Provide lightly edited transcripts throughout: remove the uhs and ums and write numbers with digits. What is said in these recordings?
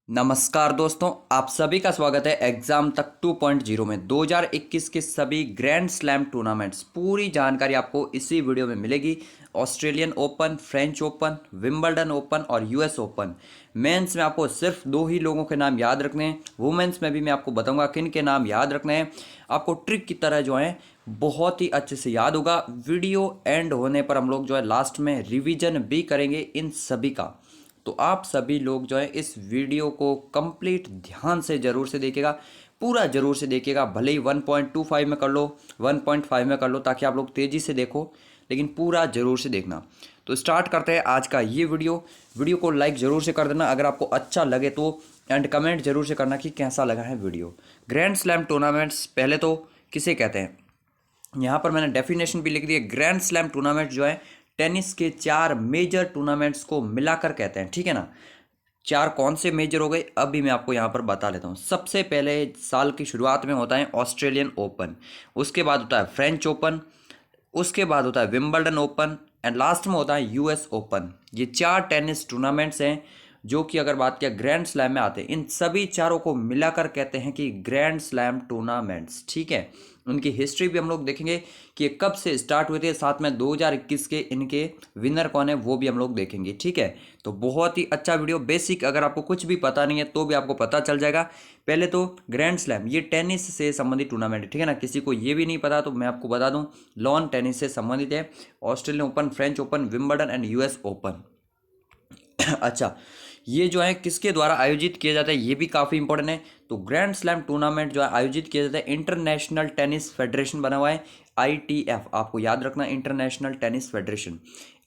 नमस्कार दोस्तों, आप सभी का स्वागत है एग्जाम तक 2.0 में 2021 के सभी ग्रैंड स्लैम टूर्नामेंट्स पूरी जानकारी आपको इसी वीडियो में मिलेगी। Australian open, French open, Wimbledon open और यूएस ओपन। मेंस में आपको सिर्फ दो ही लोगों के नाम याद रखने हैं। वुमेन्स में भी मैं आपको बताऊंगा किन के नाम याद रखने हैं। आपको ट्रिक की तरह जो है बहुत ही अच्छे से याद होगा। वीडियो एंड होने पर हम लोग जो है लास्ट में रिवीजन भी करेंगे इन सभी का। तो आप सभी लोग जो है इस वीडियो को कंप्लीट ध्यान से ज़रूर से देखिएगा, पूरा ज़रूर से देखिएगा। भले ही 1.25 में कर लो, 1.5 में कर लो, ताकि आप लोग तेज़ी से देखो, लेकिन पूरा ज़रूर से देखना। तो स्टार्ट करते हैं आज का ये वीडियो को लाइक ज़रूर से कर देना अगर आपको अच्छा लगे तो, एंड कमेंट ज़रूर से करना कि कैसा लगा है वीडियो। ग्रैंड स्लैम टूर्नामेंट्स पहले तो किसे कहते हैं, यहाँ पर मैंने डेफिनेशन भी लिख दी है। ग्रैंड स्लैम टूर्नामेंट जो है टेनिस के 4 मेजर टूर्नामेंट्स को मिलाकर कहते हैं, ठीक है ना। 4 कौन से मेजर हो गए अभी मैं आपको यहाँ पर बता लेता हूँ। सबसे पहले साल की शुरुआत में होता है ऑस्ट्रेलियन ओपन, उसके बाद होता है फ्रेंच ओपन, उसके बाद होता है विंबलडन ओपन, एंड लास्ट में होता है यूएस ओपन। ये 4 टेनिस टूर्नामेंट्स हैं जो कि अगर बात किया ग्रैंड स्लैम में आते हैं। इन सभी चारों को मिलाकर कहते हैं कि ग्रैंड स्लैम टूर्नामेंट्स, ठीक है। उनकी हिस्ट्री भी हम लोग देखेंगे कि ये कब से स्टार्ट हुए थे, साथ में 2021 के इनके विनर कौन है वो भी हम लोग देखेंगे, ठीक है। तो बहुत ही अच्छा वीडियो, बेसिक अगर आपको कुछ भी पता नहीं है तो भी आपको पता चल जाएगा। पहले तो ग्रैंड स्लैम ये टेनिस से संबंधित टूर्नामेंट है, ठीक है ना। किसी को ये भी नहीं पता तो मैं आपको बता दूं, लॉन टेनिस से संबंधित है। Australian open, French open, Wimbledon and US open. अच्छा, ये जो है किसके द्वारा आयोजित किया जाता है ये भी काफ़ी इंपॉर्टेंट है। तो ग्रैंड स्लैम टूर्नामेंट जो है आयोजित किया जाता है, इंटरनेशनल टेनिस फेडरेशन बना हुआ है, आईटीएफ। आपको याद रखना, इंटरनेशनल टेनिस फेडरेशन।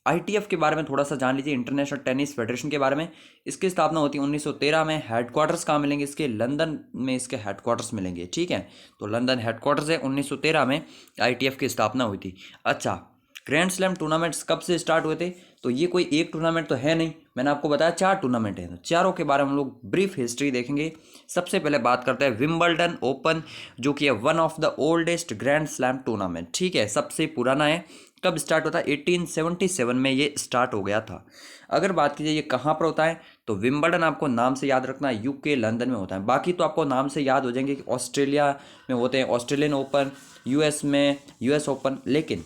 आईटीएफ के बारे में थोड़ा सा जान लीजिए, इंटरनेशनल टेनिस फेडरेशन के बारे में। इसकी स्थापना होती है 1913 में। हेडक्वार्टर्स कहाँ मिलेंगे इसके, लंदन में इसके हेडक्वार्टर्स मिलेंगे, ठीक है। तो लंदन हेडक्वार्टर्स है, 1913 में आईटीएफ की स्थापना हुई थी। अच्छा, ग्रैंड स्लैम टूर्नामेंट्स कब से स्टार्ट हुए थे, तो ये कोई एक टूर्नामेंट तो है नहीं, मैंने आपको बताया 4 टूर्नामेंट हैं। तो चारों के बारे में हम लोग ब्रीफ हिस्ट्री देखेंगे। सबसे पहले बात करते हैं विंबलडन ओपन, जो कि है one of the oldest grand slam tournament, ठीक है, सबसे पुराना है। कब स्टार्ट होता है, 1877 में ये स्टार्ट हो गया था। अगर बात कीजिए ये कहाँ पर होता है, तो विंबलडन आपको नाम से याद रखना, यूके लंदन में होता है। बाकी तो आपको नाम से याद हो जाएंगे कि ऑस्ट्रेलिया में होते हैं ऑस्ट्रेलियन ओपन, यूएस में यूएस ओपन, लेकिन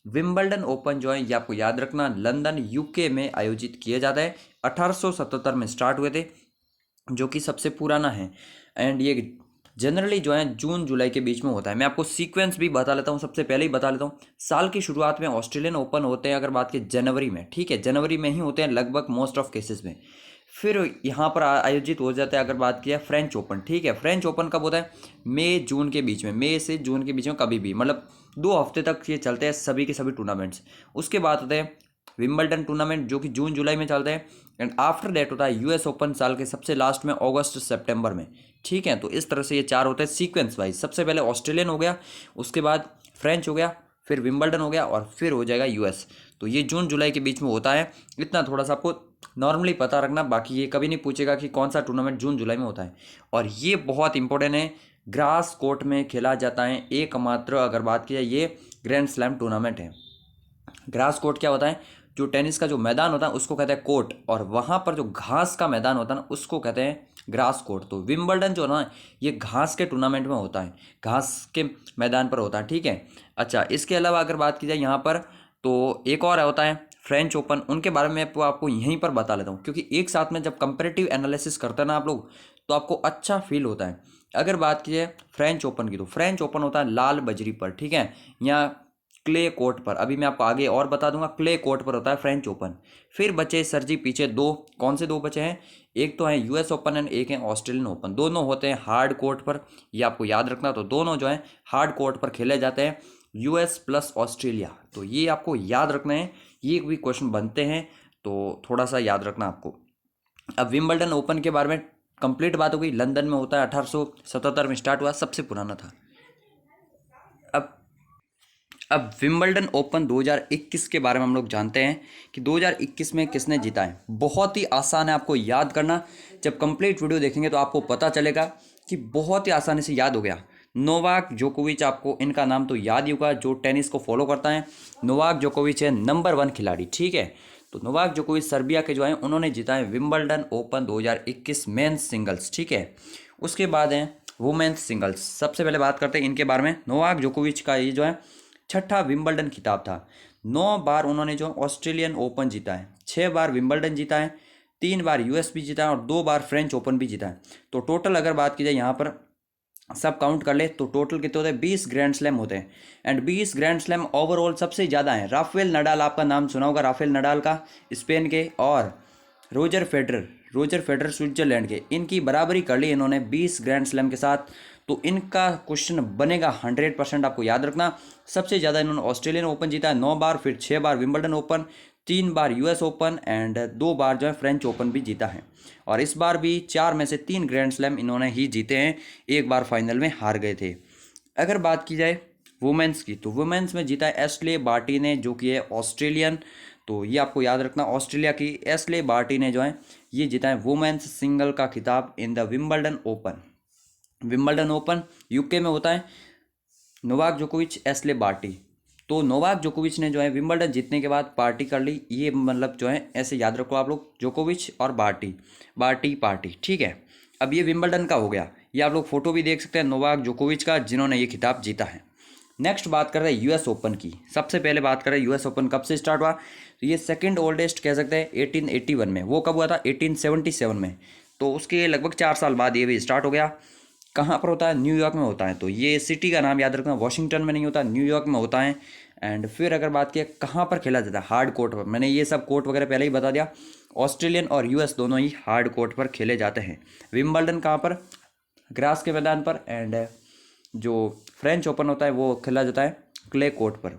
विंबलडन ओपन जो है ये आपको याद रखना लंदन यूके में आयोजित किया जाता है। 1877 में स्टार्ट हुए थे, जो कि सबसे पुराना है। एंड ये जनरली जो है जून जुलाई के बीच में होता है। मैं आपको सीक्वेंस भी बता लेता हूँ, सबसे पहले ही बता लेता हूँ। साल की शुरुआत में ऑस्ट्रेलियन ओपन होते हैं, अगर बात की जनवरी में, ठीक है, जनवरी में ही होते हैं लगभग मोस्ट ऑफ केसेस में। फिर यहाँ पर आयोजित हो जाता है अगर बात किया फ्रेंच ओपन, ठीक है। फ्रेंच ओपन कब होता है, मई जून के बीच में, मई से जून के बीच में कभी भी, मतलब 2 हफ्ते तक ये चलते हैं सभी के सभी टूर्नामेंट्स। उसके बाद होते हैं विंबलडन टूर्नामेंट जो कि जून जुलाई में चलते हैं। एंड आफ्टर दैट होता है यूएस ओपन साल के सबसे लास्ट में, अगस्त सितंबर में, ठीक है। तो इस तरह से ये 4 होते हैं सीक्वेंस वाइज। सबसे पहले ऑस्ट्रेलियन हो गया, उसके बाद फ्रेंच हो गया, फिर विंबलडन हो गया, और फिर हो जाएगा यूएस। तो ये जून जुलाई के बीच में होता है। इतना थोड़ा सा आपको नॉर्मली पता रखना, बाकी ये कभी नहीं पूछेगा कि कौन सा टूर्नामेंट जून जुलाई में होता है। और ये बहुत इंपॉर्टेंट है, ग्रास कोर्ट में खेला जाता है एकमात्र, अगर बात की जाए ये ग्रैंड स्लैम टूर्नामेंट है। ग्रास कोर्ट क्या होता है, जो टेनिस का जो मैदान होता है उसको कहते हैं कोर्ट, और वहाँ पर जो घास का मैदान होता है ना उसको कहते हैं ग्रास कोर्ट। तो विंबलडन जो ना ये घास के टूर्नामेंट में होता है, घास के मैदान पर होता है, ठीक है। अच्छा, इसके अलावा अगर बात की जाए यहाँ पर, तो एक और होता है फ्रेंच ओपन। उनके बारे में आपको यहीं पर बता लेता हूँ, क्योंकि एक साथ में जब कंपेरेटिव एनालिसिस करते हैं ना आप लोग, तो आपको अच्छा फील होता है। अगर बात की जाए फ्रेंच ओपन की, तो फ्रेंच ओपन होता है लाल बजरी पर, ठीक है, यहाँ क्ले कोर्ट पर। अभी मैं आपको आगे और बता दूंगा, क्ले कोर्ट पर होता है फ्रेंच ओपन। फिर बचे सर जी पीछे 2, कौन से 2 बचे हैं, एक तो है यूएस ओपन एंड एक है ऑस्ट्रेलियन ओपन। दोनों होते हैं हार्ड कोर्ट पर, ये आपको याद रखना। तो दोनों जो है हार्ड कोर्ट पर खेले जाते हैं, यूएस प्लस ऑस्ट्रेलिया। तो ये आपको याद रखना है, ये भी क्वेश्चन बनते हैं, तो थोड़ा सा याद रखना आपको। अब विंबलडन ओपन के बारे में कंप्लीट बात हो गई। लंदन में होता है, 1877 में स्टार्ट हुआ, सबसे पुराना था। अब अब विंबलडन ओपन 2021 के बारे में हम लोग जानते हैं कि 2021 में किसने जीता है। बहुत ही आसान है आपको याद करना, जब कंप्लीट वीडियो देखेंगे तो आपको पता चलेगा कि बहुत ही आसानी से याद हो गया। नोवाक जोकोविच, आपको इनका नाम तो याद ही होगा जो टेनिस को फॉलो करता है। नोवाक जोकोविच है नंबर 1 खिलाड़ी, ठीक है। तो नोवाक जोकोविच सर्बिया के जो हैं उन्होंने जीता है विंबलडन ओपन 2021 मेंस सिंगल्स, ठीक है। उसके बाद हैं वुमेन्स सिंगल्स। सबसे पहले बात करते हैं इनके बारे में। नोवाक जोकोविच का ये जो है छठा विंबलडन खिताब था। 9 बार उन्होंने जो ऑस्ट्रेलियन ओपन जीता है, 6 बार विंबलडन जीता है, 3 बार यूएस भी जीता है और 2 बार फ्रेंच ओपन भी जीता है। तो टोटल अगर बात की जाए यहाँ पर सब काउंट कर ले तो टोटल कितने होते हैं, 20 ग्रैंड स्लैम होते हैं। एंड 20 ग्रैंड स्लैम ओवरऑल सबसे ज़्यादा है राफेल नडाल, आपका नाम सुना होगा राफेल नडाल का, स्पेन के, और रोजर फेडरर स्विट्जरलैंड के, इनकी बराबरी कर ली इन्होंने 20 ग्रैंड स्लैम के साथ। तो इनका क्वेश्चन बनेगा 100%, आपको याद रखना। सबसे ज़्यादा इन्होंने ऑस्ट्रेलियन ओपन जीता है 9 बार, फिर 6 बार विंबलडन ओपन, 3 बार यूएस ओपन एंड 2 बार जो है फ्रेंच ओपन भी जीता है। और इस बार भी 4 में से 3 ग्रैंड स्लैम इन्होंने ही जीते हैं, एक बार फाइनल में हार गए थे। अगर बात की जाए वुमेंस की, तो वुमेंस में जीता है एशले बार्टी ने, जो कि है ऑस्ट्रेलियन। तो ये आपको याद रखना, ऑस्ट्रेलिया की एशले बार्टी ने जो है ये जीता है वुमेन्स सिंगल का खिताब in the Wimbledon open. Wimbledon open UK में होता है। नोवाक जोकोविच एशले बार्टी। तो नोवाक जोकोविच ने जो है विंबलडन जीतने के बाद पार्टी कर ली, ये मतलब जो है ऐसे याद रखो आप लोग, जोकोविच और बार्टी पार्टी, ठीक है। अब ये विंबलडन का हो गया, ये आप लोग फोटो भी देख सकते हैं नोवाक जोकोविच का, जिन्होंने ये खिताब जीता है। नेक्स्ट बात कर रहे हैं यूएस ओपन की। सबसे पहले बात कर रहे हैं यूएस ओपन कब से स्टार्ट हुआ, तो ये सेकंड ओल्डेस्ट कह सकते हैं 1881 में। वो कब हुआ था, 1877 में। तो उसके लगभग 4 साल बाद ये भी स्टार्ट हो गया। कहाँ पर होता है, न्यूयॉर्क में होता है। तो ये सिटी का नाम याद रखना, वॉशिंगटन में नहीं होता, न्यूयॉर्क में होता है। एंड फिर अगर बात किया कहाँ पर खेला जाता है, हार्ड कोर्ट पर। मैंने ये सब कोर्ट वगैरह पहले ही बता दिया, ऑस्ट्रेलियन और यूएस दोनों ही हार्ड कोर्ट पर खेले जाते हैं। विंबलडन कहाँ पर, ग्रास के मैदान पर। एंड जो फ्रेंच ओपन होता है वो खेला जाता है क्ले कोर्ट पर।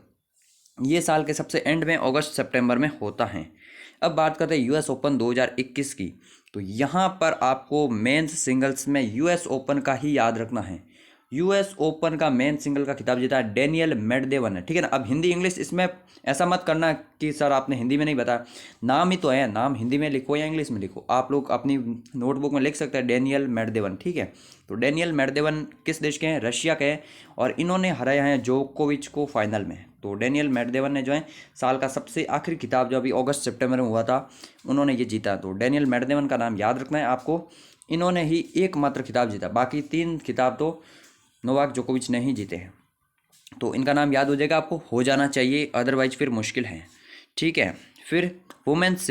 ये साल के सबसे एंड में अगस्त सितंबर में होता है। अब बात करते हैं यूएस ओपन 2021 की। तो यहाँ पर आपको मेंस सिंगल्स में यूएस ओपन का ही याद रखना है। यूएस ओपन का मेन सिंगल का खिताब जीता है डेनियल मेडवेदेव ने, ठीक है ना। अब हिंदी इंग्लिश इसमें ऐसा मत करना कि सर आपने हिंदी में नहीं बताया, नाम ही तो है, नाम हिंदी में लिखो या इंग्लिश में लिखो, आप लोग अपनी नोटबुक में लिख सकते हैं डेनियल मेडवेदेव, ठीक है। तो डेनियल मेडवेदेव किस देश के हैं, रशिया के हैं, और इन्होंने हराया है जोकोविच को फाइनल में। तो डेनियल मेडवेदेव ने जो है साल का सबसे आखिरी खिताब जो अभी अगस्त सितंबर में हुआ था, उन्होंने ये जीता। तो डेनियल मेडवेदेव का नाम याद रखना है आपको, इन्होंने ही एकमात्र खिताब जीता, बाकी 3 खिताब तो नोवाक जोकोविच ने ही जीते हैं। तो इनका नाम याद हो जाएगा, आपको हो जाना चाहिए, अदरवाइज फिर मुश्किल है, ठीक है। फिर वुमेन्स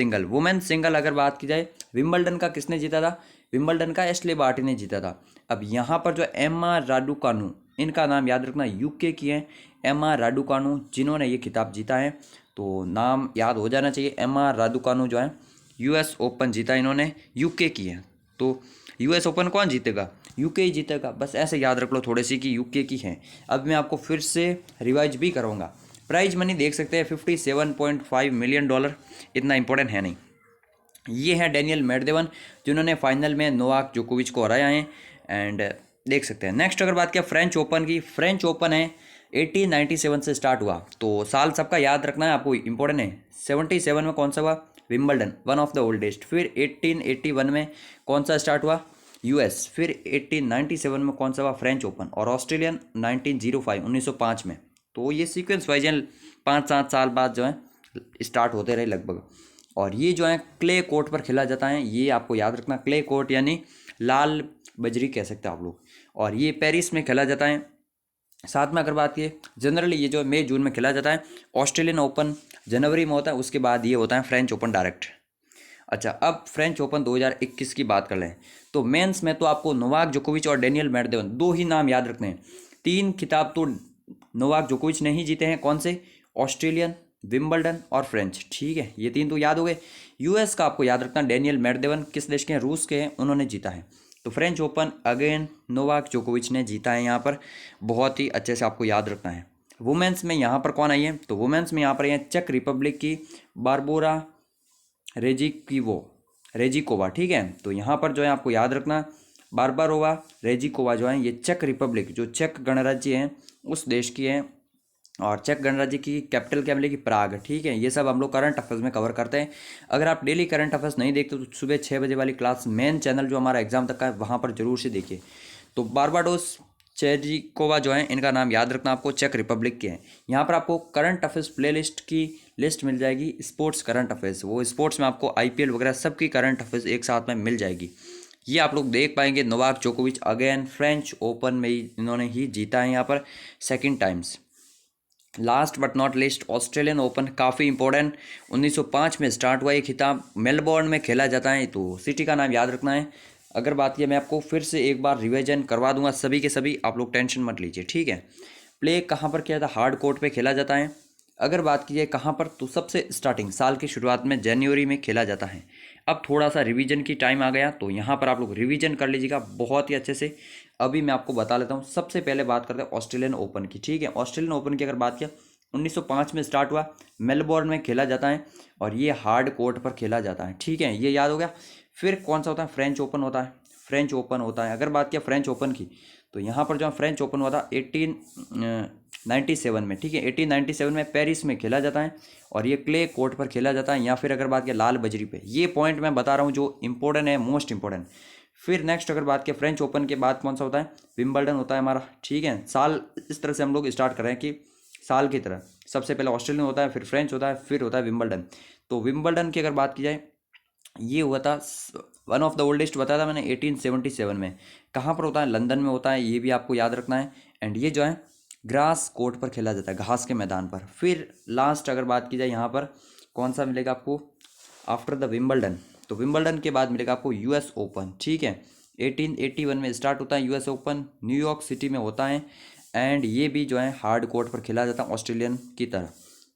सिंगल अगर बात की जाए, विंबलडन का किसने जीता था, विंबलडन का एशले बार्टी ने जीता था। अब यहाँ पर जो एम्मा राडुकानु, इनका नाम याद रखना, यूके की है एम्मा राडुकानु, जिन्होंने ये खिताब जीता है। तो नाम याद हो जाना चाहिए, एम्मा राडुकानु जो है यूएस ओपन जीता इन्होंने, यूके की है। तो यूएस ओपन कौन जीतेगा, यूके ही जीतेगा, बस ऐसे याद रख लो थोड़ी सी कि यूके की है। अब मैं आपको फिर से रिवाइज भी करूँगा। प्राइज मनी देख सकते हैं $57.5 मिलियन, इतना इंपॉर्टेंट है नहीं। ये है डेनियल मेडवेदेव, जिन्होंने फाइनल में नोवाक जोकोविच को हराया है। एंड देख सकते हैं। नेक्स्ट अगर बात किया फ्रेंच ओपन की, फ्रेंच ओपन है 1897 से स्टार्ट हुआ। तो साल सबका याद रखना है आपको, इंपॉर्टेंट है। 77 में कौन सा हुआ, Wimbledon, one of the oldest. फिर 1881 में कौन सा स्टार्ट हुआ, यूएस। फिर 1897 में कौन सा हुआ, फ्रेंच ओपन। और ऑस्ट्रेलियन 1905 में। तो ये सीक्वेंस वाइज 5-7 साल बाद जो है स्टार्ट होते रहे लगभग। और ये जो है क्ले कोर्ट पर खेला जाता है, ये आपको याद रखना, क्ले कोर्ट यानी लाल बजरी कह सकते हैं आप लोग। और ये पेरिस में खेला जाता है। साथ में अगर बात की जनरली ये जो मई जून में खेला जाता है। ऑस्ट्रेलियन ओपन जनवरी में होता है, उसके बाद ये होता है फ्रेंच ओपन डायरेक्ट। अच्छा, अब फ्रेंच ओपन 2021 की बात कर लें तो मेंस में तो आपको नोवाक जोकोविच और डेनियल मेडवेदेव 2 ही नाम याद रखने हैं। 3 खिताब तो नोवाक जोकोविच ने ही जीते हैं, कौन से, ऑस्ट्रेलियन, विंबलडन और फ्रेंच, ठीक है। ये 3 तो याद हो गए। यूएस का आपको याद रखना, डेनियल मेडवेदेव किस देश के हैं, रूस के हैं, उन्होंने जीता है। तो फ्रेंच ओपन अगेन नोवाक जोकोविच ने जीता है यहाँ पर, बहुत ही अच्छे से आपको याद रखना है। वुमेन्स में यहाँ पर कौन आई है, तो वुमेन्स में यहाँ पर है चेक रिपब्लिक की बारबोरा रेजिकोवा, ठीक है। तो यहाँ पर जो है आपको याद रखना, बारबारोवा रेजिकोवा जो है ये चेक रिपब्लिक, जो चेक गणराज्य है उस देश की है। और चेक गणराज्य की कैपिटल क्या मिलेगी, प्राग, ठीक है। ये सब हम लोग करंट अफेयर्स में कवर करते हैं। अगर आप डेली करंट अफेयर्स नहीं देखते तो सुबह 6 बजे वाली क्लास मेन चैनल जो हमारा एग्जाम तक का है वहाँ पर जरूर से देखिए। तो बारबाडोस चेरिकोवा जो है, इनका नाम याद रखना आपको, चेक रिपब्लिक के हैं। यहाँ पर आपको करंट अफेयर्स प्लेलिस्ट की लिस्ट मिल जाएगी, स्पोर्ट्स करंट अफेयर्स, वो स्पोर्ट्स में आपको आईपीएल वगैरह सबकी करंट अफेयर्स एक साथ में मिल जाएगी। ये आप लोग देख पाएंगे। नोवाक जोकोविच अगेन फ्रेंच ओपन में ही इन्होंने ही जीता है यहाँ पर second times. Last but not list Australian open, काफ़ी इंपॉर्टेंट, 1905 में स्टार्ट हुआ ये खिताब, मेलबोर्न में खेला जाता है, तो सिटी का नाम याद रखना है। अगर बात किया, मैं आपको फिर से एक बार रिवीजन करवा दूंगा सभी के सभी, आप लोग टेंशन मत लीजिए, ठीक है। प्ले कहाँ पर किया जाता है? हार्ड कोर्ट पे खेला जाता है। अगर बात की जाए कहाँ पर, तो सबसे स्टार्टिंग साल की शुरुआत में जनवरी में खेला जाता है। अब थोड़ा सा रिवीजन की टाइम आ गया, तो यहाँ पर आप लोग रिवीजन कर लीजिएगा बहुत ही अच्छे से। अभी मैं आपको बता लेता हूँ। सबसे पहले बात करते हैं ऑस्ट्रेलियन ओपन की, ठीक है। ऑस्ट्रेलियन ओपन की अगर बात किया, 1905 में स्टार्ट हुआ, मेलबोर्न में खेला जाता है और ये हार्ड कोर्ट पर खेला जाता है, ठीक है, ये याद हो गया। फिर कौन सा होता है? फ्रेंच ओपन होता है, फ्रेंच ओपन होता है। अगर बात किया फ्रेंच ओपन की, तो यहाँ पर जो है फ्रेंच ओपन हुआ था 1897 में, ठीक है, 1897 में पेरिस में खेला जाता है और ये क्ले कोर्ट पर खेला जाता है, या फिर अगर बात किया लाल बजरी पे। ये पॉइंट मैं बता रहा हूँ जो इंपॉर्टेंट है, मोस्ट इंपॉर्टेंट। फिर नेक्स्ट अगर बात किया फ्रेंच ओपन के बाद कौन सा होता है? विंबलडन होता है हमारा, ठीक है। साल इस तरह से हम लोग स्टार्ट कर रहे हैं कि साल की तरह सबसे पहले ऑस्ट्रेलियन होता है, फिर फ्रेंच होता है, फिर होता है विंबलडन। तो विंबलडन की अगर बात की जाए, ये हुआ था वन ऑफ द ओल्डेस्ट, बताया था मैंने 1877 में। कहाँ पर होता है? लंदन में होता है, ये भी आपको याद रखना है। एंड ये जो है ग्रास कोर्ट पर खेला जाता है, घास के मैदान पर। फिर लास्ट अगर बात की जाए यहाँ पर कौन सा मिलेगा आपको आफ्टर द विंबलडन, तो विंबलडन के बाद मिलेगा आपको यूएस ओपन, ठीक है। 1881 में स्टार्ट होता है यूएस ओपन, न्यूयॉर्क सिटी में होता है। एंड ये भी जो है हार्ड कोर्ट पर खेला जाता है ऑस्ट्रेलियन की तरह।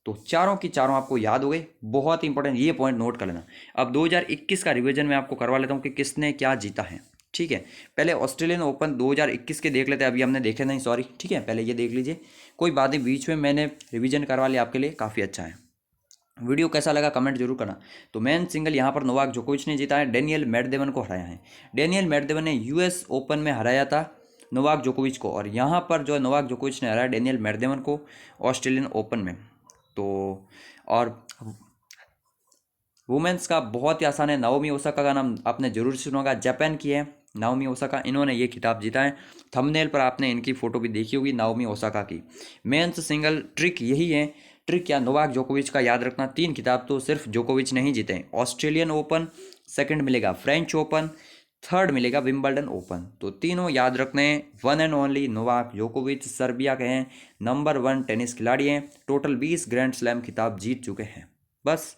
तो चारों की चारों आपको याद हो गए, बहुत इंपॉर्टेंट, ये पॉइंट नोट कर लेना। अब 2021 का रिवीजन मैं आपको करवा लेता हूँ कि किसने क्या जीता है, ठीक है। पहले ऑस्ट्रेलियन ओपन 2021 के देख लेते हैं, अभी हमने देखे नहीं, सॉरी, ठीक है, पहले ये देख लीजिए, कोई बात नहीं, बीच में मैंने रिवीजन करवा लिया आपके लिए, काफ़ी अच्छा है। वीडियो कैसा लगा कमेंट जरूर करना। तो मेन सिंगल यहाँ पर नोवाक जोकोविच ने जीता है, डेनियल मेडवेदेव को हराया है। डेनियल मेडवेदेव ने यूएस ओपन में हराया था नोवाक जोकोविच को, और यहाँ पर जो नोवाक जोकोविच ने हराया डेनियल मेडवेदेव को ऑस्ट्रेलियन ओपन में। तो और वुमेंस का बहुत ही आसान है, नाओमी ओसाका का नाम आपने जरूर सुना होगा, जापान की है नाओमी ओसाका, इन्होंने ये खिताब जीता है। थंबनेल पर आपने इनकी फोटो भी देखी होगी नाओमी ओसाका की। मेंस सिंगल ट्रिक यही है, ट्रिक क्या? नोवाक जोकोविच का याद रखना, 3 खिताब तो सिर्फ जोकोविच नहीं जीते। ऑस्ट्रेलियन ओपन, सेकंड मिलेगा फ्रेंच ओपन, थर्ड मिलेगा विंबलडन ओपन। तो तीनों याद रखने, वन एंड ओनली नोवाक जोकोविच सर्बिया के हैं, नंबर 1 टेनिस खिलाड़ी हैं, टोटल 20 ग्रैंड स्लैम खिताब जीत चुके हैं। बस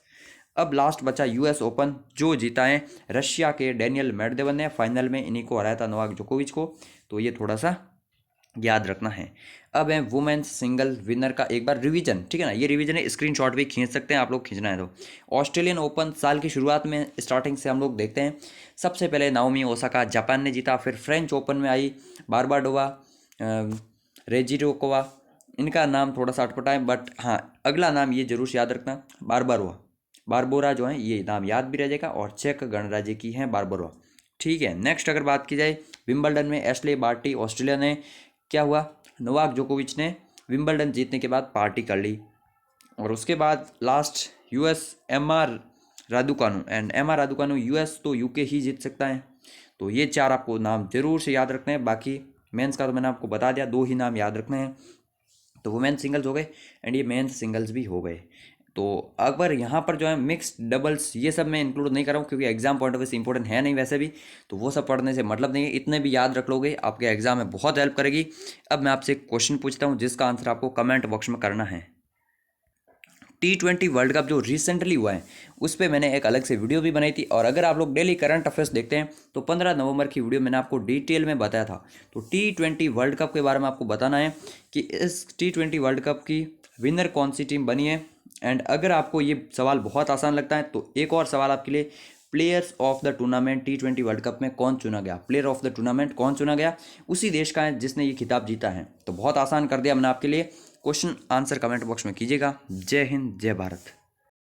अब लास्ट बचा यूएस ओपन, जो जीता है रशिया के डेनियल मेडवेदेव ने, फाइनल में इन्हीं को हराया था नोवाक जोकोविच को। तो ये थोड़ा सा याद रखना है। अब है वुमेन्स सिंगल विनर का एक बार रिवीजन, ठीक है ना, ये रिवीजन है, स्क्रीनशॉट भी खींच सकते हैं आप लोग, खींचना है तो। ऑस्ट्रेलियन ओपन साल की शुरुआत में स्टार्टिंग से हम लोग देखते हैं। सबसे पहले नाओमी ओसाका जापान ने जीता, फिर फ्रेंच ओपन में आई बारबाडोवा रेजिरोकोवा, इनका नाम थोड़ा सा अटपटा है, बट हाँ अगला नाम ये जरूर याद रखना, बारबोरा जो है, ये नाम याद भी रह जाएगा, और चेक गणराज्य की है बारबोरा, ठीक है। नेक्स्ट अगर बात की जाए विंबलडन में एशले बार्टी, ऑस्ट्रेलिया ने, क्या हुआ, नोवाक जोकोविच ने विंबलडन जीतने के बाद पार्टी कर ली, और उसके बाद last US MR Raducanu, and MR Raducanu US तो यूके ही जीत सकता है। तो ये 4 आपको नाम जरूर से याद रखने हैं। बाकी मेंस का तो मैंने आपको बता दिया, 2 ही नाम याद रखने हैं। तो वुमेन सिंगल्स हो गए एंड ये मेंस सिंगल्स भी हो गए। तो अगर यहाँ पर जो है मिक्स्ड डबल्स ये सब मैं इंक्लूड नहीं कर रहा हूँ, क्योंकि एग्जाम पॉइंट ऑफ व्यू से इंपॉर्टेंट है नहीं वैसे भी, तो वो सब पढ़ने से मतलब नहीं है। इतने भी याद रख लोगे आपके एग्जाम में बहुत हेल्प करेगी। अब मैं आपसे एक क्वेश्चन पूछता हूँ जिसका आंसर आपको कमेंट बॉक्स में करना है। T20 वर्ल्ड कप जो रिसेंटली हुआ है उस पर मैंने एक अलग से वीडियो भी बनाई थी, और अगर आप लोग डेली करंट अफेयर्स देखते हैं तो 15 नवंबर की वीडियो मैंने आपको डिटेल में बताया था। तो T20 वर्ल्ड कप के बारे में आपको बताना है कि इस T20 वर्ल्ड कप की विनर कौन सी टीम बनी है। एंड अगर आपको ये सवाल बहुत आसान लगता है तो एक और सवाल आपके लिए, players of the tournament T20 world cup में कौन चुना गया, प्लेयर ऑफ द टूर्नामेंट कौन चुना गया, उसी देश का है जिसने ये खिताब जीता है। तो बहुत आसान कर दिया मैंने आपके लिए। क्वेश्चन आंसर कमेंट बॉक्स में कीजिएगा। जय हिंद, जय भारत।